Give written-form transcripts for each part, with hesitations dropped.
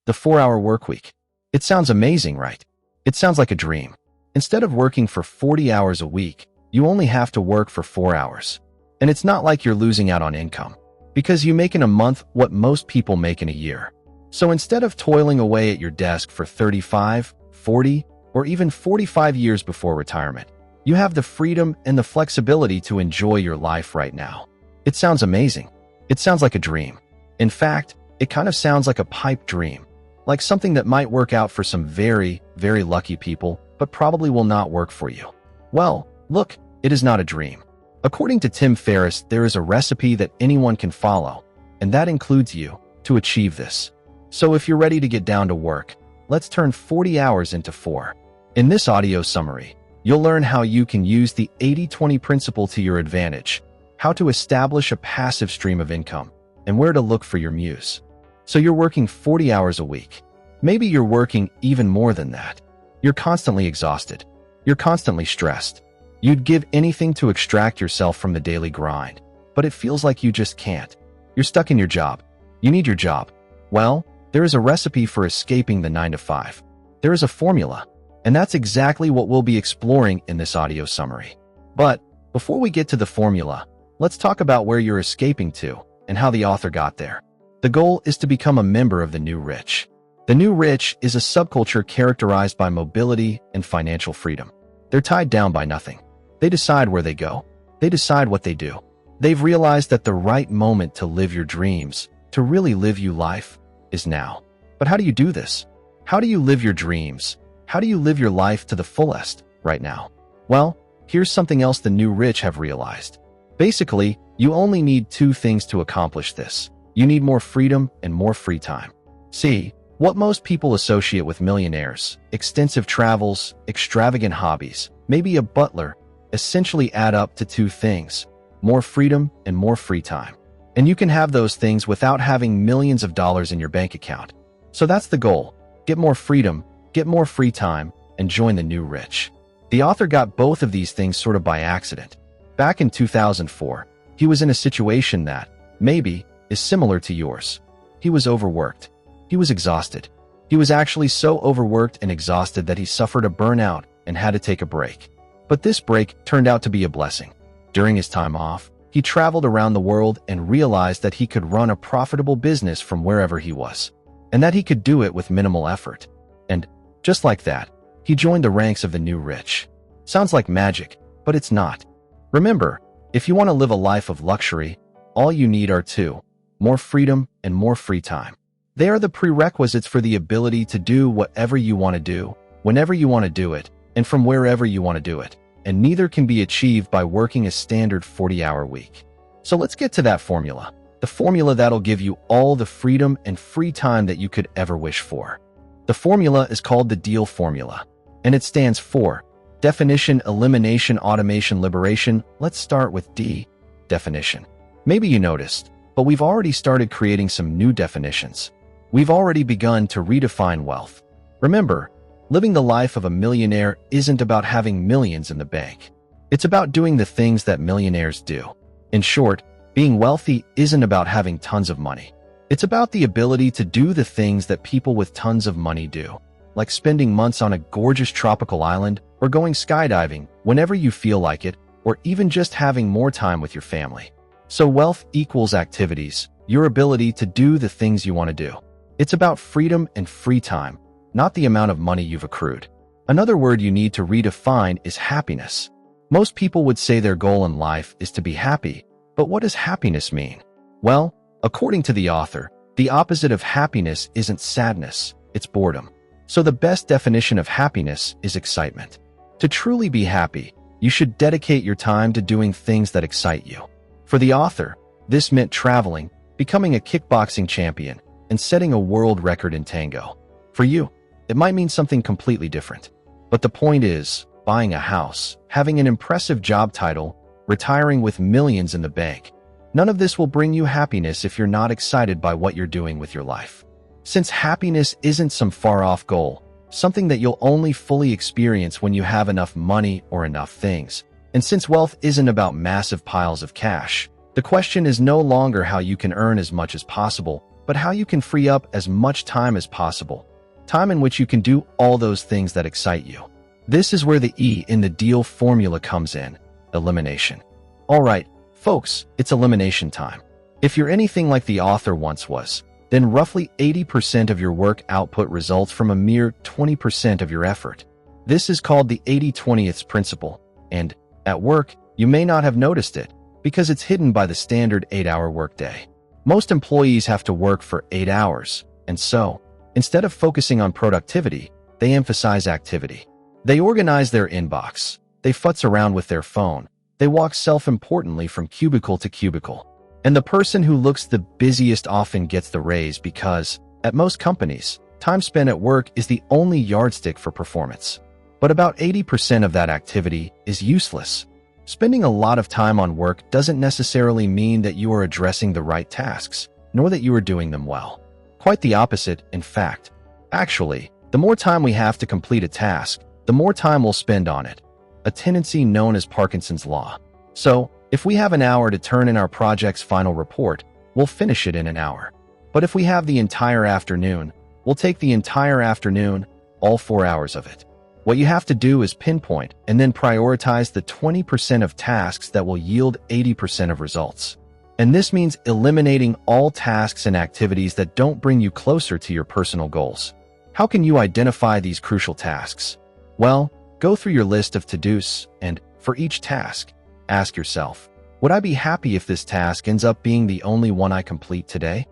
The 4-hour workweek. It sounds amazing, right? It sounds like a dream. Instead of working for 40 hours a week, you only have to work for 4 hours. And it's not like you're losing out on income, because you make in a month what most people make in a year. So instead of toiling away at your desk for 35, 40, or even 45 years before retirement, you have the freedom and the flexibility to enjoy your life right now. It sounds amazing. It sounds like a dream. In fact, it kind of sounds like a pipe dream, like something that might work out for some very, very lucky people, but probably will not work for you. Well, look, it is not a dream. According to Tim Ferriss, there is a recipe that anyone can follow, and that includes you, to achieve this. So if you're ready to get down to work, let's turn 40 hours into 4. In this audio summary, you'll learn how you can use the 80-20 principle to your advantage, how to establish a passive stream of income, and where to look for your muse. So you're working 40 hours a week. Maybe you're working even more than that. You're constantly exhausted. You're constantly stressed. You'd give anything to extract yourself from the daily grind, but it feels like you just can't. You're stuck in your job. You need your job. Well, there is a recipe for escaping the 9-to-5. There is a formula, and that's exactly what we'll be exploring in this audio summary. But before we get to the formula, let's talk about where you're escaping to and how the author got there. The goal is to become a member of the new rich. The new rich is a subculture characterized by mobility and financial freedom. They're tied down by nothing. They decide where they go. They decide what they do. They've realized that the right moment to live your dreams, to really live your life, is now. But how do you do this? How do you live your dreams? How do you live your life to the fullest right now? Well, here's something else the new rich have realized. Basically, you only need 2 things to accomplish this. You need more freedom and more free time. See, what most people associate with millionaires, extensive travels, extravagant hobbies, maybe a butler, essentially add up to 2 things: more freedom and more free time. And you can have those things without having millions of dollars in your bank account. So that's the goal. Get more freedom, get more free time, and join the new rich. The author got both of these things sort of by accident. Back in 2004, he was in a situation that, maybe, is similar to yours. He was overworked. He was exhausted. He was actually so overworked and exhausted that he suffered a burnout and had to take a break. But this break turned out to be a blessing. During his time off, he traveled around the world and realized that he could run a profitable business from wherever he was, and that he could do it with minimal effort. And, just like that, he joined the ranks of the new rich. Sounds like magic, but it's not. Remember, if you want to live a life of luxury, all you need are 2: more freedom and more free time. They are the prerequisites for the ability to do whatever you want to do, whenever you want to do it, and from wherever you want to do it. And neither can be achieved by working a standard 40-hour week. So let's get to that formula. The formula that'll give you all the freedom and free time that you could ever wish for. The formula is called the DEAL formula, and it stands for Definition, Elimination, Automation, Liberation. Let's start with D, definition. Maybe you noticed, but we've already started creating some new definitions. We've already begun to redefine wealth. Remember, living the life of a millionaire isn't about having millions in the bank. It's about doing the things that millionaires do. In short, being wealthy isn't about having tons of money. It's about the ability to do the things that people with tons of money do, like spending months on a gorgeous tropical island or going skydiving whenever you feel like it, or even just having more time with your family. So wealth equals activities, your ability to do the things you want to do. It's about freedom and free time, not the amount of money you've accrued. Another word you need to redefine is happiness. Most people would say their goal in life is to be happy, but what does happiness mean? Well, according to the author, the opposite of happiness isn't sadness, it's boredom. So the best definition of happiness is excitement. To truly be happy, you should dedicate your time to doing things that excite you. For the author, this meant traveling, becoming a kickboxing champion, and setting a world record in tango. For you, it might mean something completely different. But the point is, buying a house, having an impressive job title, retiring with millions in the bank. None of this will bring you happiness if you're not excited by what you're doing with your life. Since happiness isn't some far-off goal, something that you'll only fully experience when you have enough money or enough things, and since wealth isn't about massive piles of cash, the question is no longer how you can earn as much as possible, but how you can free up as much time as possible, time in which you can do all those things that excite you. This is where the E in the deal formula comes in: elimination. All right, folks, it's elimination time. If you're anything like the author once was, then roughly 80% of your work output results from a mere 20% of your effort. This is called the 80/20th principle, and at work, you may not have noticed it because it's hidden by the standard 8-hour workday. Most employees have to work for 8 hours, and so, instead of focusing on productivity, they emphasize activity. They organize their inbox, they futz around with their phone, they walk self-importantly from cubicle to cubicle. And the person who looks the busiest often gets the raise because, at most companies, time spent at work is the only yardstick for performance. But about 80% of that activity is useless. Spending a lot of time on work doesn't necessarily mean that you are addressing the right tasks, nor that you are doing them well. Quite the opposite, in fact. Actually, the more time we have to complete a task, the more time we'll spend on it, a tendency known as Parkinson's law. So, if we have an hour to turn in our project's final report, we'll finish it in an hour. But if we have the entire afternoon, we'll take the entire afternoon, all 4 hours of it. What you have to do is pinpoint and then prioritize the 20% of tasks that will yield 80% of results. And this means eliminating all tasks and activities that don't bring you closer to your personal goals. How can you identify these crucial tasks? Well, go through your list of to-dos and, for each task, ask yourself, would I be happy if this task ends up being the only one I complete today?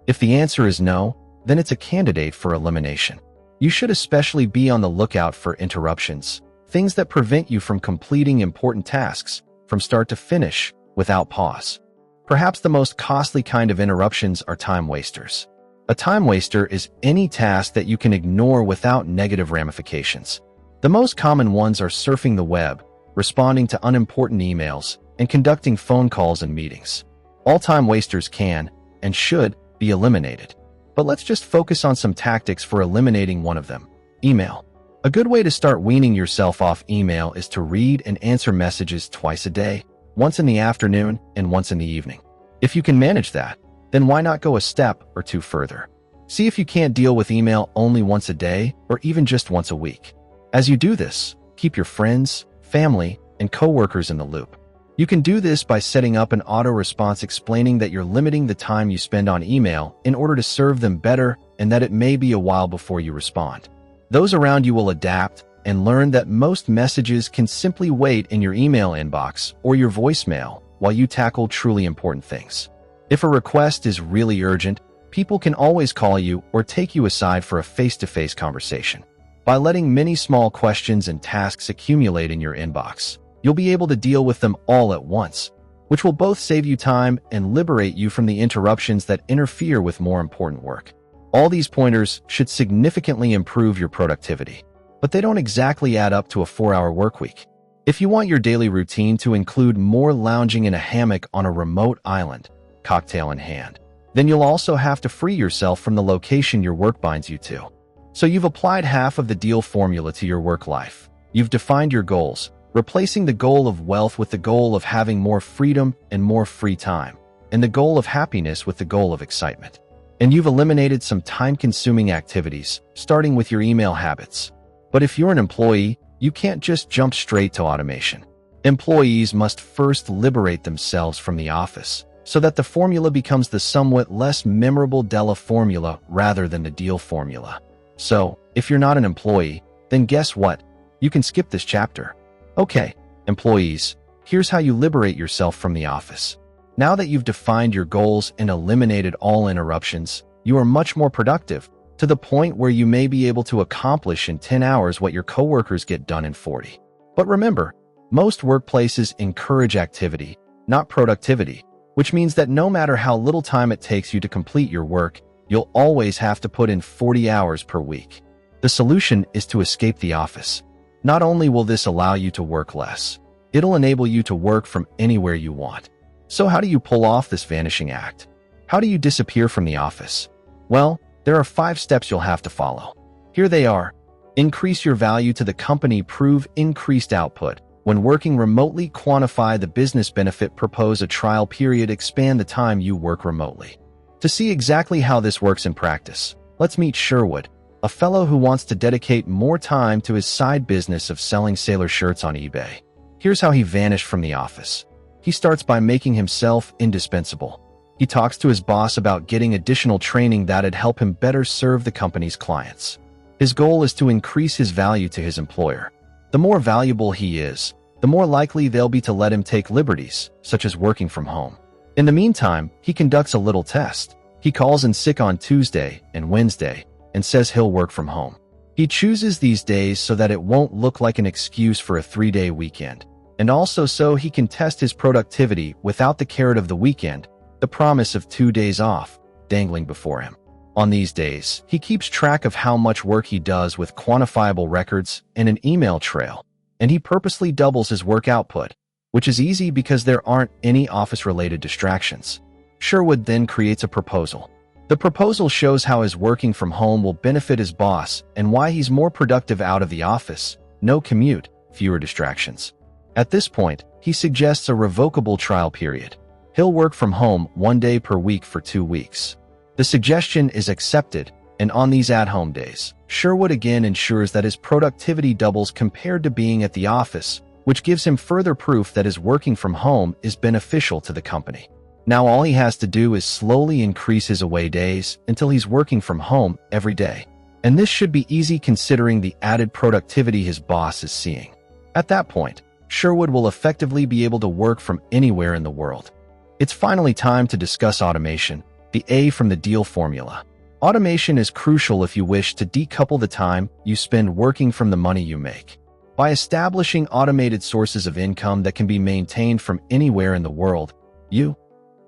If the answer is no, then it's a candidate for elimination. You should especially be on the lookout for interruptions, things that prevent you from completing important tasks, from start to finish, without pause. Perhaps the most costly kind of interruptions are time wasters. A time waster is any task that you can ignore without negative ramifications. The most common ones are surfing the web, responding to unimportant emails, and conducting phone calls and meetings. All time wasters can, and should, be eliminated. But let's just focus on some tactics for eliminating one of them: email. A good way to start weaning yourself off email is to read and answer messages twice a day, once in the afternoon and once in the evening. If you can manage that, then why not go a step or two further? See if you can't deal with email only once a day or even just once a week. As you do this, keep your friends, family, and coworkers in the loop. You can do this by setting up an auto-response explaining that you're limiting the time you spend on email in order to serve them better and that it may be a while before you respond. Those around you will adapt and learn that most messages can simply wait in your email inbox or your voicemail while you tackle truly important things. If a request is really urgent, people can always call you or take you aside for a face-to-face conversation. By letting many small questions and tasks accumulate in your inbox, you'll be able to deal with them all at once, which will both save you time and liberate you from the interruptions that interfere with more important work. All these pointers should significantly improve your productivity, but they don't exactly add up to a 4-hour workweek. If you want your daily routine to include more lounging in a hammock on a remote island, cocktail in hand, then you'll also have to free yourself from the location your work binds you to. So you've applied half of the deal formula to your work life. You've defined your goals, replacing the goal of wealth with the goal of having more freedom and more free time, and the goal of happiness with the goal of excitement. And you've eliminated some time-consuming activities, starting with your email habits. But if you're an employee, you can't just jump straight to automation. Employees must first liberate themselves from the office, so that the formula becomes the somewhat less memorable Della formula rather than the deal formula. So, if you're not an employee, then guess what? You can skip this chapter. Okay, employees, here's how you liberate yourself from the office. Now that you've defined your goals and eliminated all interruptions, you are much more productive, to the point where you may be able to accomplish in 10 hours what your coworkers get done in 40. But remember, most workplaces encourage activity, not productivity, which means that no matter how little time it takes you to complete your work, you'll always have to put in 40 hours per week. The solution is to escape the office. Not only will this allow you to work less, it'll enable you to work from anywhere you want. So how do you pull off this vanishing act? How do you disappear from the office? Well, there are 5 steps you'll have to follow. Here they are. Increase your value to the company. Prove increased output. When working remotely, quantify the business benefit. Propose a trial period. Expand the time you work remotely. To see exactly how this works in practice, let's meet Sherwood, a fellow who wants to dedicate more time to his side business of selling sailor shirts on eBay. Here's how he vanished from the office. He starts by making himself indispensable. He talks to his boss about getting additional training that'd help him better serve the company's clients. His goal is to increase his value to his employer. The more valuable he is, the more likely they'll be to let him take liberties, such as working from home. In the meantime, he conducts a little test. He calls in sick on Tuesday and Wednesday and says he'll work from home. He chooses these days so that it won't look like an excuse for a 3-day weekend, and also so he can test his productivity without the carrot of the weekend, the promise of 2 days off, dangling before him. On these days, he keeps track of how much work he does with quantifiable records and an email trail, and he purposely doubles his work output, which is easy because there aren't any office-related distractions. Sherwood then creates a proposal. The proposal shows how his working from home will benefit his boss and why he's more productive out of the office, no commute, fewer distractions. At this point, he suggests a revocable trial period. He'll work from home 1 day per week for 2 weeks. The suggestion is accepted, and on these at-home days, Sherwood again ensures that his productivity doubles compared to being at the office, which gives him further proof that his working from home is beneficial to the company. Now all he has to do is slowly increase his away days until he's working from home every day. And this should be easy considering the added productivity his boss is seeing. At that point, Sherwood will effectively be able to work from anywhere in the world. It's finally time to discuss automation, the A from the deal formula. Automation is crucial if you wish to decouple the time you spend working from the money you make. By establishing automated sources of income that can be maintained from anywhere in the world, you,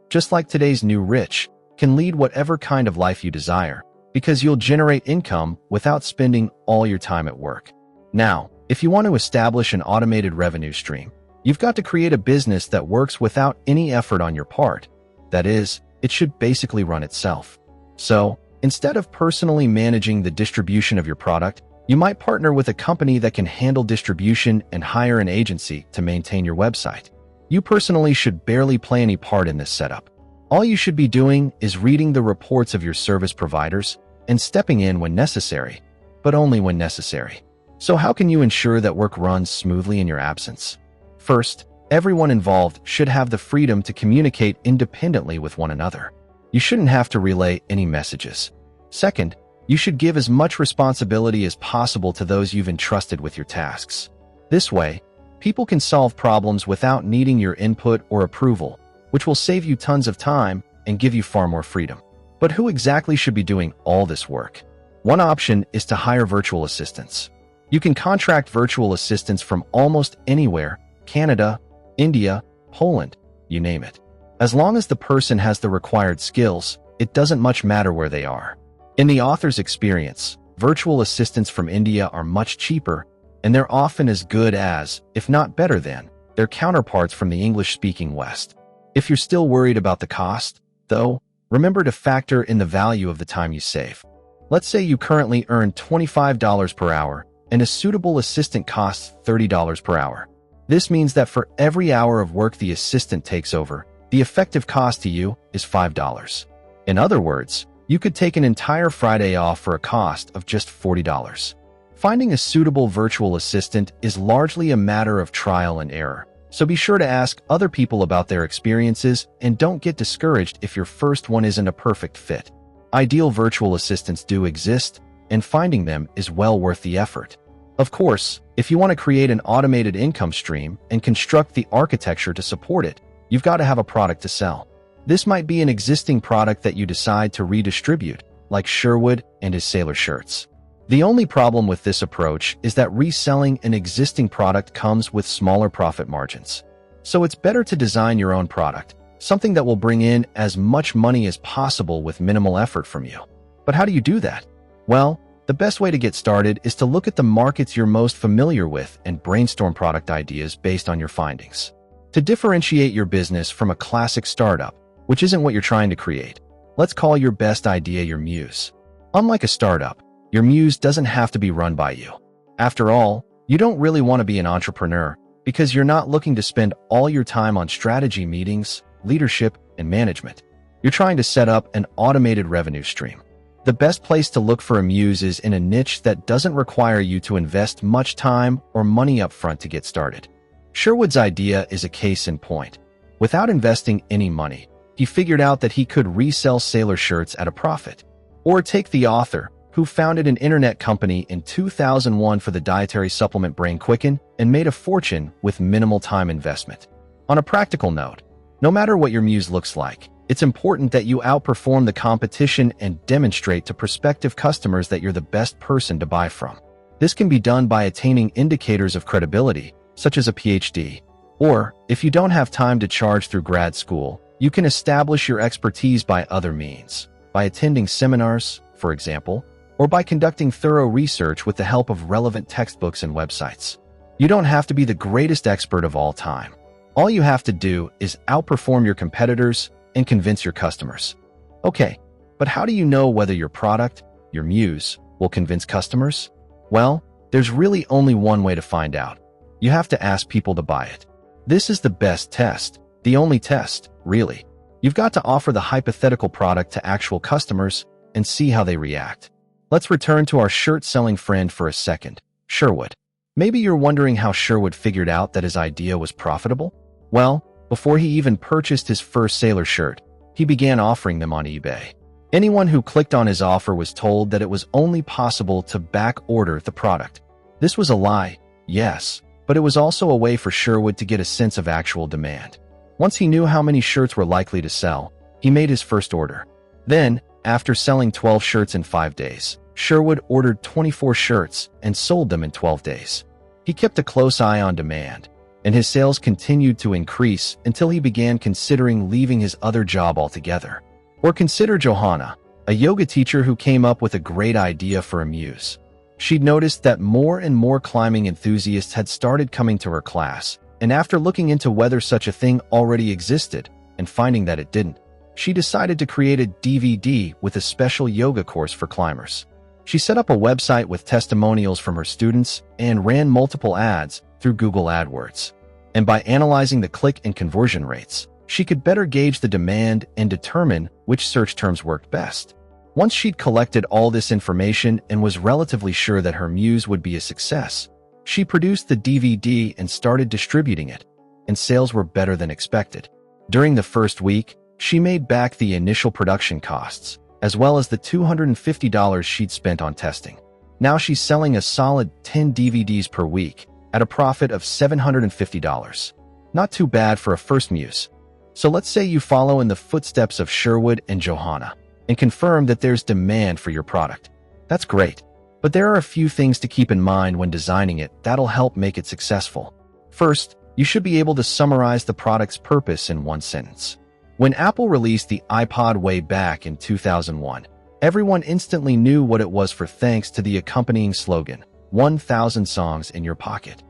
just like today's new rich, can lead whatever kind of life you desire, because you'll generate income without spending all your time at work. Now, if you want to establish an automated revenue stream, you've got to create a business that works without any effort on your part. That is, it should basically run itself. So, instead of personally managing the distribution of your product, you might partner with a company that can handle distribution and hire an agency to maintain your website. You personally should barely play any part in this setup. All you should be doing is reading the reports of your service providers and stepping in when necessary, but only when necessary. So how can you ensure that work runs smoothly in your absence? First, everyone involved should have the freedom to communicate independently with one another. You shouldn't have to relay any messages. Second, you should give as much responsibility as possible to those you've entrusted with your tasks. This way, people can solve problems without needing your input or approval, which will save you tons of time and give you far more freedom. But who exactly should be doing all this work? One option is to hire virtual assistants. You can contract virtual assistants from almost anywhere, Canada, India, Poland, you name it. As long as the person has the required skills, it doesn't much matter where they are. In the author's experience, virtual assistants from India are much cheaper, and they're often as good as, if not better than, their counterparts from the English-speaking West. If you're still worried about the cost, though, remember to factor in the value of the time you save. Let's say you currently earn $25 per hour, and a suitable assistant costs $30 per hour. This means that for every hour of work the assistant takes over, the effective cost to you is $5. In other words, you could take an entire Friday off for a cost of just $40. Finding a suitable virtual assistant is largely a matter of trial and error, so be sure to ask other people about their experiences and don't get discouraged if your first one isn't a perfect fit. Ideal virtual assistants do exist, and finding them is well worth the effort. Of course, if you want to create an automated income stream and construct the architecture to support it, you've got to have a product to sell. This might be an existing product that you decide to redistribute, like Sherwood and his sailor shirts. The only problem with this approach is that reselling an existing product comes with smaller profit margins. So it's better to design your own product, something that will bring in as much money as possible with minimal effort from you. But how do you do that? Well, the best way to get started is to look at the markets you're most familiar with and brainstorm product ideas based on your findings. To differentiate your business from a classic startup, which isn't what you're trying to create, let's call your best idea your muse. Unlike a startup, your muse doesn't have to be run by you. After all, you don't really want to be an entrepreneur because you're not looking to spend all your time on strategy meetings, leadership, and management. You're trying to set up an automated revenue stream. The best place to look for a muse is in a niche that doesn't require you to invest much time or money up front to get started. Sherwood's idea is a case in point. Without investing any money, he figured out that he could resell sailor shirts at a profit. Or take the author, who founded an internet company in 2001 for the dietary supplement Brain Quicken and made a fortune with minimal time investment. On a practical note, no matter what your muse looks like, it's important that you outperform the competition and demonstrate to prospective customers that you're the best person to buy from. This can be done by attaining indicators of credibility, such as a PhD. Or, if you don't have time to charge through grad school, you can establish your expertise by other means, by attending seminars, for example, or by conducting thorough research with the help of relevant textbooks and websites. You don't have to be the greatest expert of all time. All you have to do is outperform your competitors and convince your customers. Okay, but how do you know whether your product, your muse, will convince customers? Well, there's really only one way to find out. You have to ask people to buy it. This is the best test, the only test, really. You've got to offer the hypothetical product to actual customers and see how they react. Let's return to our shirt-selling friend for a second, Sherwood. Maybe you're wondering how Sherwood figured out that his idea was profitable? Well, before he even purchased his first sailor shirt, he began offering them on eBay. Anyone who clicked on his offer was told that it was only possible to back-order the product. This was a lie, yes, but it was also a way for Sherwood to get a sense of actual demand. Once he knew how many shirts were likely to sell, he made his first order. Then, after selling 12 shirts in 5 days, Sherwood ordered 24 shirts and sold them in 12 days. He kept a close eye on demand, and his sales continued to increase until he began considering leaving his other job altogether. Or consider Johanna, a yoga teacher who came up with a great idea for a muse. She'd noticed that more and more climbing enthusiasts had started coming to her class, and after looking into whether such a thing already existed and finding that it didn't, she decided to create a DVD with a special yoga course for climbers. She set up a website with testimonials from her students and ran multiple ads through Google AdWords. And by analyzing the click and conversion rates, she could better gauge the demand and determine which search terms worked best. Once she'd collected all this information and was relatively sure that her muse would be a success, she produced the DVD and started distributing it, and sales were better than expected. During the first week, she made back the initial production costs, as well as the $250 she'd spent on testing. Now she's selling a solid 10 DVDs per week at a profit of $750. Not too bad for a first muse. So let's say you follow in the footsteps of Sherwood and Johanna and confirm that there's demand for your product. That's great. But there are a few things to keep in mind when designing it that'll help make it successful. First, you should be able to summarize the product's purpose in one sentence. When Apple released the iPod way back in 2001, everyone instantly knew what it was for thanks to the accompanying slogan, 1,000 songs in your pocket.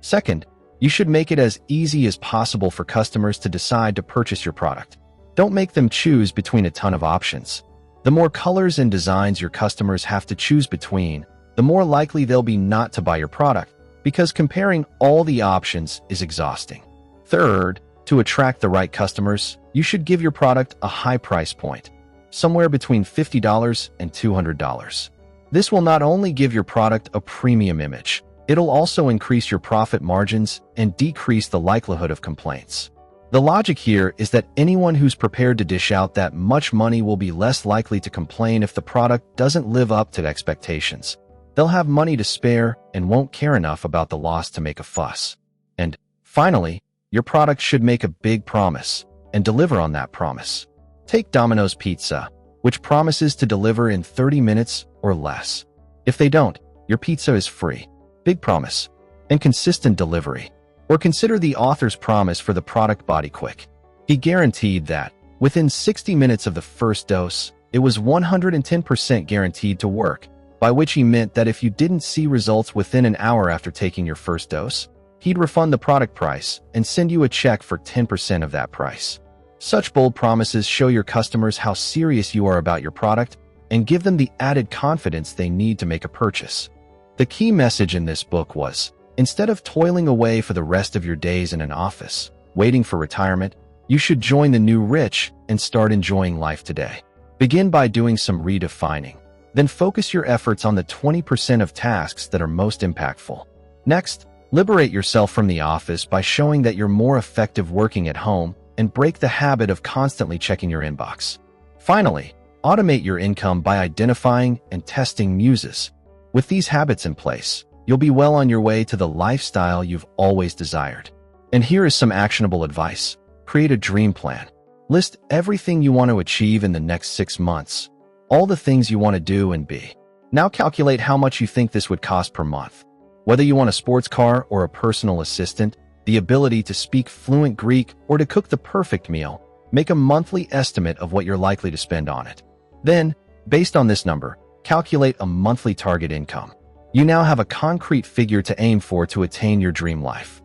Second, you should make it as easy as possible for customers to decide to purchase your product. Don't make them choose between a ton of options. The more colors and designs your customers have to choose between, the more likely they'll be not to buy your product, because comparing all the options is exhausting. Third, to attract the right customers, you should give your product a high price point, somewhere between $50 and $200. This will not only give your product a premium image, it'll also increase your profit margins and decrease the likelihood of complaints. The logic here is that anyone who's prepared to dish out that much money will be less likely to complain if the product doesn't live up to expectations. They'll have money to spare and won't care enough about the loss to make a fuss. And finally, your product should make a big promise and deliver on that promise. Take Domino's Pizza, which promises to deliver in 30 minutes or less. If they don't, your pizza is free. Big promise and consistent delivery. Or consider the author's promise for the product Body Quick. He guaranteed that, within 60 minutes of the first dose, it was 110% guaranteed to work, by which he meant that if you didn't see results within an hour after taking your first dose, he'd refund the product price and send you a check for 10% of that price. Such bold promises show your customers how serious you are about your product and give them the added confidence they need to make a purchase. The key message in this book was, instead of toiling away for the rest of your days in an office, waiting for retirement, You should join the new rich and start enjoying life today. Begin by doing some redefining. Then focus your efforts on the 20% of tasks that are most impactful. Next, liberate yourself from the office by showing that you're more effective working at home and break the habit of constantly checking your inbox. Finally, automate your income by identifying and testing muses. With these habits in place, you'll be well on your way to the lifestyle you've always desired. And here is some actionable advice. Create a dream plan. List everything you want to achieve in the next 6 months. All the things you want to do and be. Now calculate how much you think this would cost per month. Whether you want a sports car or a personal assistant, the ability to speak fluent Greek, or to cook the perfect meal, make a monthly estimate of what you're likely to spend on it. Then, based on this number, calculate a monthly target income. You now have a concrete figure to aim for to attain your dream life.